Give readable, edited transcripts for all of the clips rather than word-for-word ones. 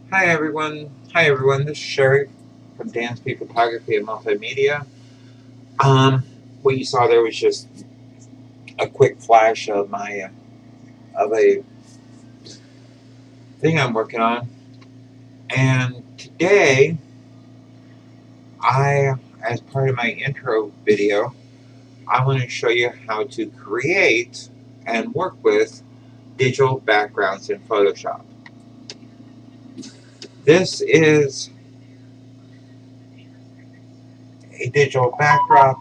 Hi everyone. This is Sherry from DanceP Photography and Multimedia. What you saw there was just a quick flash of my of a thing I'm working on. And today, as part of my intro video, I want to show you how to create and work with digital backgrounds in Photoshop. This is a digital backdrop,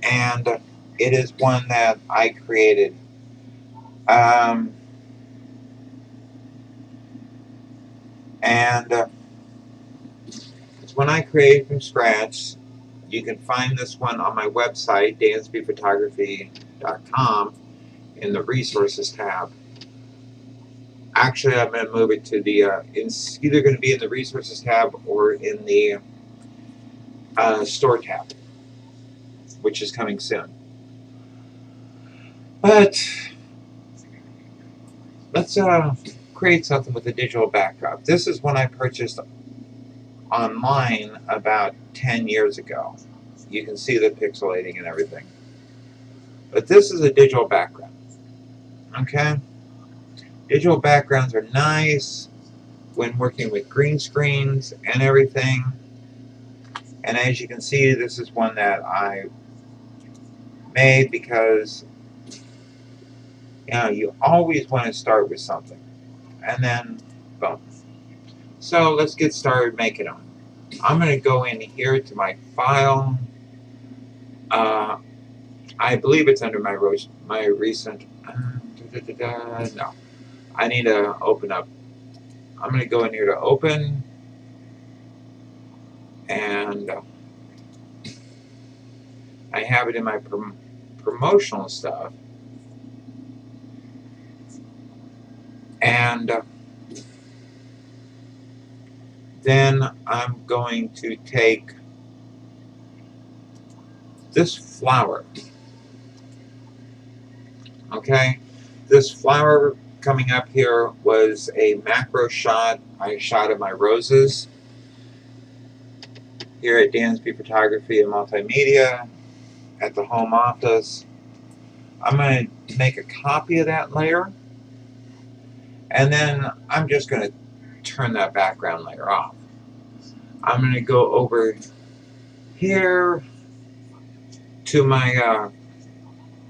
and it is one that I created. Um, and It's one I created from scratch. You can find this one on my website, dansbyphotography.com, in the resources tab. Actually, I'm going to move it to it's either going to be in the resources tab or in the store tab, which is coming soon. But let's create something with a digital backdrop. This is one I purchased online about 10 years ago. You can see the pixelating and everything. But this is a digital background. Okay? Digital backgrounds are nice when working with green screens and everything. And as you can see, this is one that I made because you always want to start with something. And then, boom. So let's get started making them. I'm going to go in here to my file. I believe it's under my recent. No, I need to open up. I'm going to go in here to open, and I have it in my promotional stuff. And then I'm going to take this flower. Okay, this flower coming up here was a macro shot I shot of my roses here at Dansby Photography and Multimedia at the home office. I'm going to make a copy of that layer, and then I'm just going to turn that background layer off. I'm going to go over here to my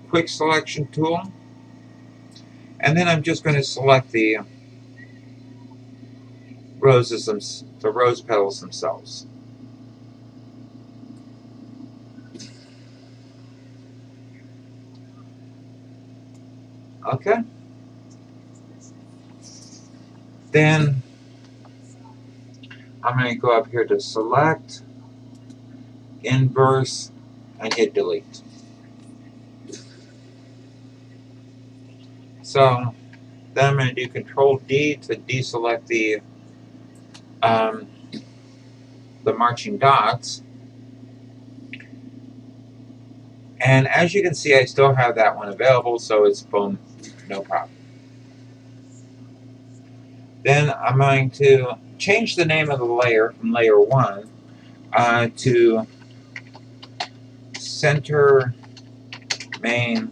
quick selection tool, and then I'm just going to select the the rose petals themselves. Okay. Then I'm going to go up here to select, inverse, and hit delete. So then I'm going to do Control D to deselect um, the marching dots. And as you can see, I still have that one available, so it's boom, no problem. Then I'm going to change the name of the layer from layer 1 to center main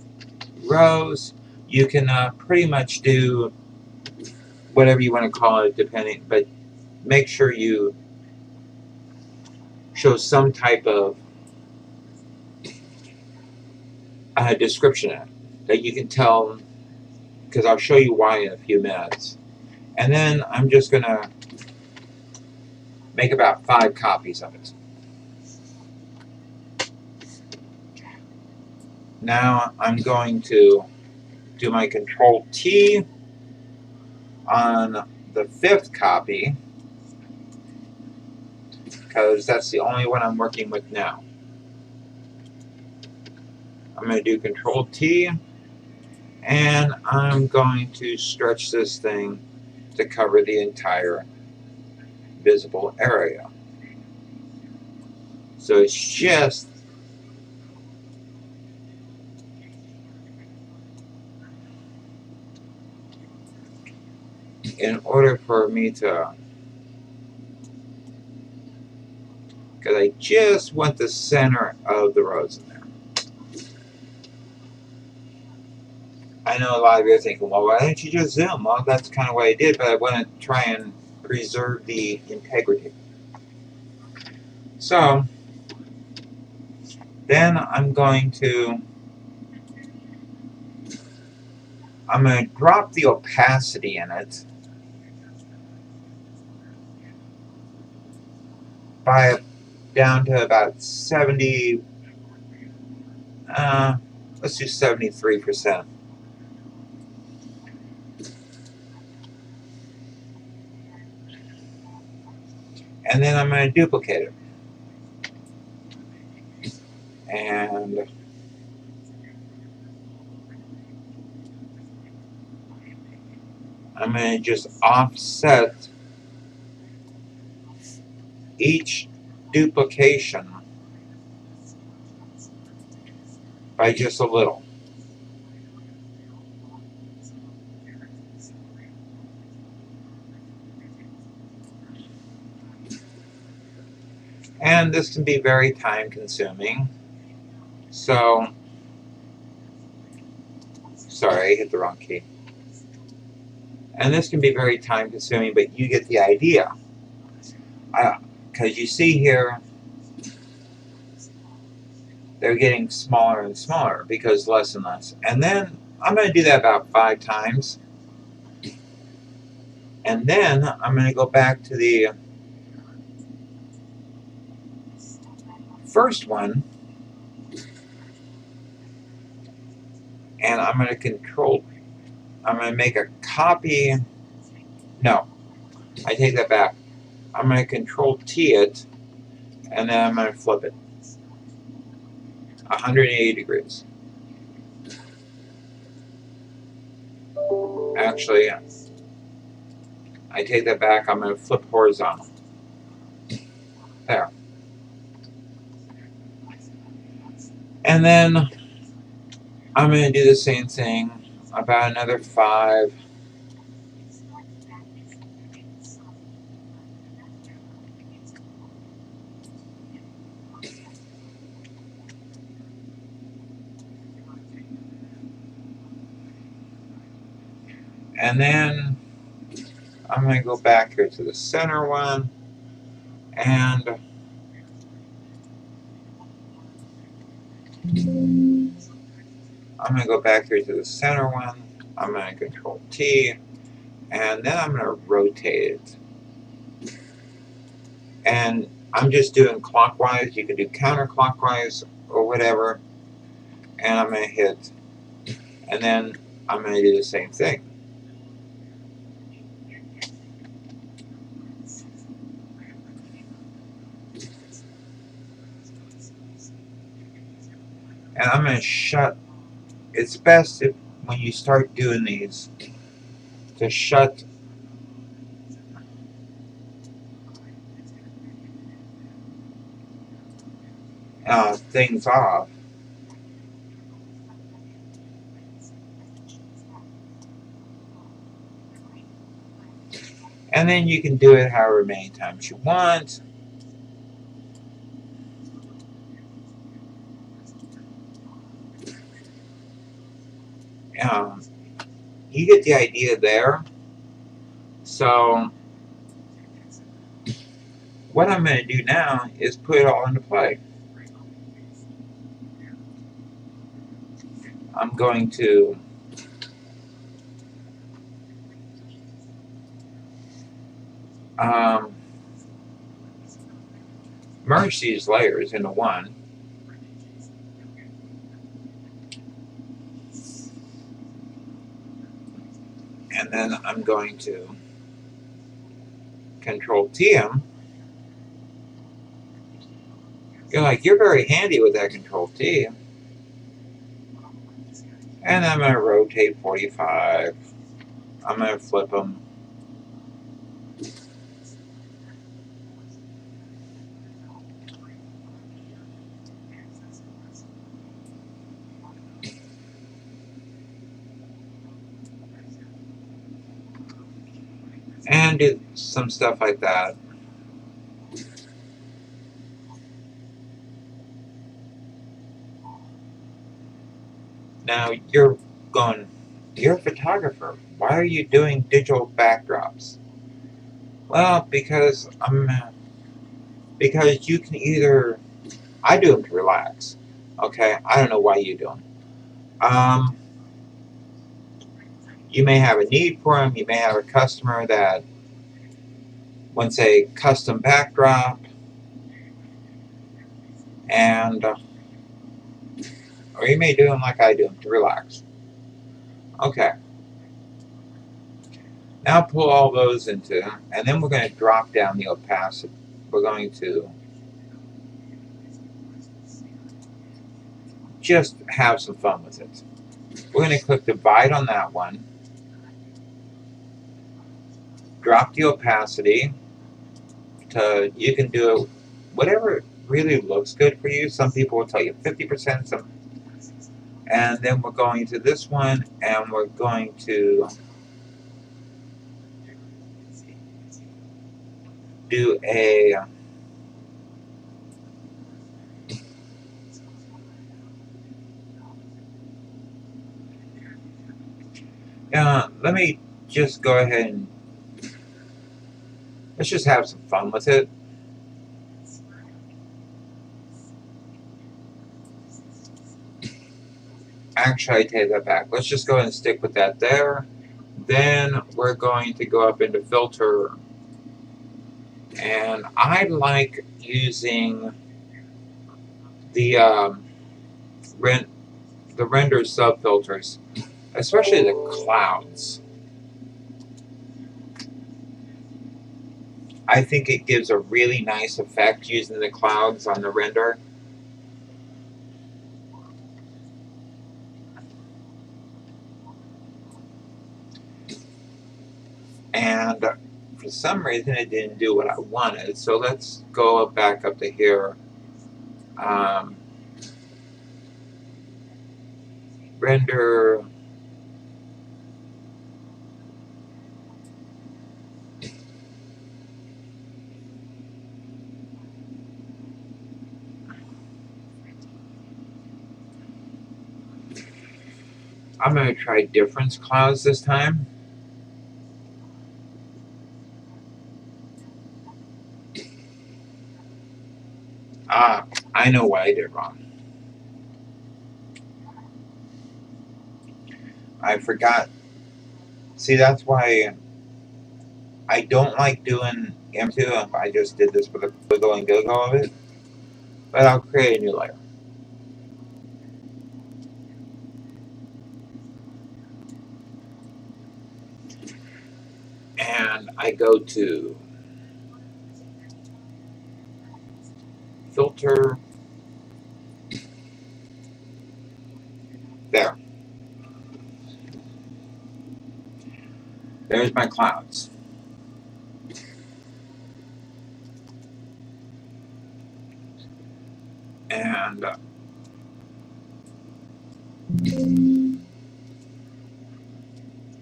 rose. You can pretty much do whatever you want to call it, depending, but make sure you show some type of description in it that you can tell, because I'll show you why in a few minutes. And then I'm just going to make about 5 copies of it. Now I'm going to do my Control T on the 5th copy, because that's the only one I'm working with now. I'm going to do Control T, and I'm going to stretch this thing to cover the entire visible area. So it's just in order for me to because I just want the center of the rose in there. I know a lot of you are thinking, well, why don't you just zoom? Well, that's kind of what I did, but I want to try and preserve the integrity. So then I'm going to drop the opacity in it by down to about 70, let's do 73%. And then I'm going to duplicate it. And I'm going to just offset each duplication by just a little. And this can be very time consuming. So, sorry, I hit the wrong key. And this can be very time consuming, but you get the idea. Because you see here, they're getting smaller and smaller because less and less. And then I'm going to do that about 5 times. And then I'm going to go back to the first one. And I'm going to make a copy. No, I take that back. I'm going to Control T it, and then I'm going to flip it 180 degrees. Actually, I take that back. I'm going to flip horizontal. There. And then I'm going to do the same thing about another 5. And then I'm going to go back here to the center one, and I'm going to go back here to the center one. I'm going to Control T, and then I'm going to rotate it. And I'm just doing clockwise. You can do counterclockwise or whatever. And I'm going to hit, and then I'm going to do the same thing. And I'm going to shut. It's best if when you start doing these to shut things off. And then you can do it however many times you want. You get the idea there. So what I'm going to do now is put it all into play. I'm going to merge these layers into one. And then I'm going to Control T them. You're like, you're very handy with that Control T. And I'm going to rotate 45. I'm going to flip them. And do some stuff like that. Now you're going, you're a photographer. Why are you doing digital backdrops? Well, because you can either, I do them to relax. Okay, I don't know why you do them. You may have a need for them. You may have a customer that wants a custom backdrop, and or you may do them like I do them to relax. Okay. Now pull all those into, and then we're going to drop down the opacity. We're going to just have some fun with it. We're going to click divide on that one. Drop the opacity to, you can do whatever really looks good for you. Some people will tell you 50%, and then we're going to this one, and we're going to do a let me just go ahead and let's just have some fun with it. Actually, I take that back. Let's just go ahead and stick with that there. Then we're going to go up into filter, and I like using the render subfilters, especially the clouds. I think it gives a really nice effect using the clouds on the render. And for some reason it didn't do what I wanted, so let's go back up to here. Render I'm going to try difference clouds this time. I know what I did wrong. I forgot. See, that's why I don't like doing M2. I just did this with a wiggle and go of it. But I'll create a new layer. And I go to filter. There. There's my clouds. And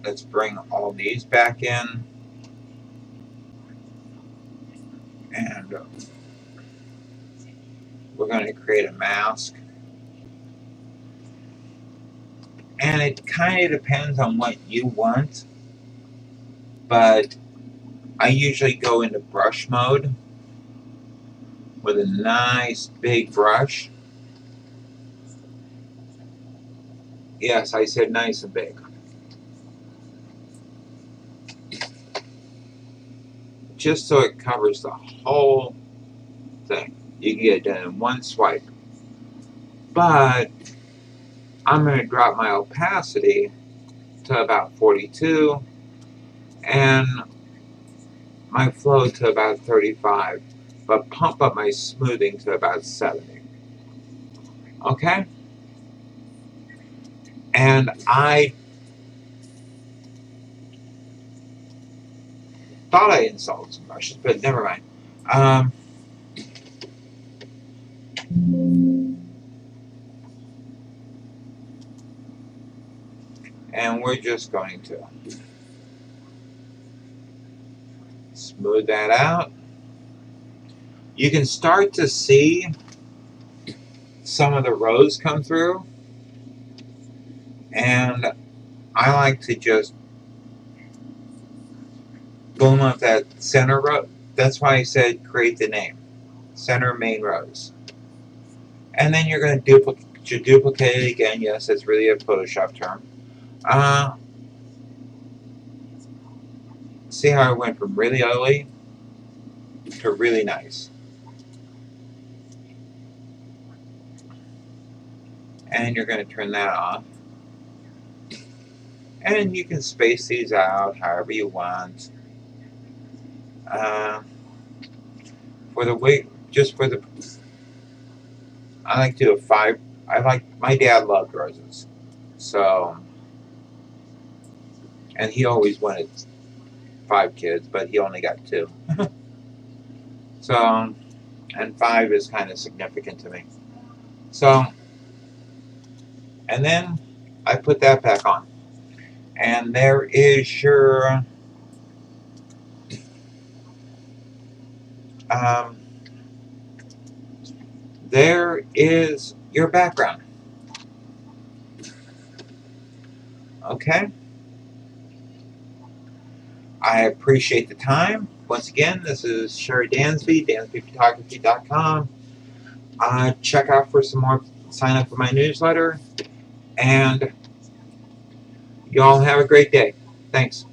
let's bring all these back in. And we're going to create a mask. And it kind of depends on what you want, but I usually go into brush mode with a nice big brush. Yes, I said nice and big. Just so it covers the whole thing. You can get it done in one swipe. But I'm going to drop my opacity to about 42 and my flow to about 35, but pump up my smoothing to about 70. Okay? And I thought I installed some brushes, but never mind. And we're just going to smooth that out. You can start to see some of the rows come through. And I like to just boom up that center row. That's why I said create the name. Center main rows. And then you're going to duplicate it again. Yes, that's really a Photoshop term. See how I went from really ugly to really nice. And you're going to turn that off. And you can space these out however you want. For the weight, just for the, I like to do a 5. My dad loved roses. So, and he always wanted 5 kids, but he only got 2. So, and 5 is kind of significant to me. So, and then I put that back on. And there is your there is your background. Okay? I appreciate the time. Once again, this is Sherry Dansby, dansbyphotography.com. Check out for some more, sign up for my newsletter, and y'all have a great day. Thanks.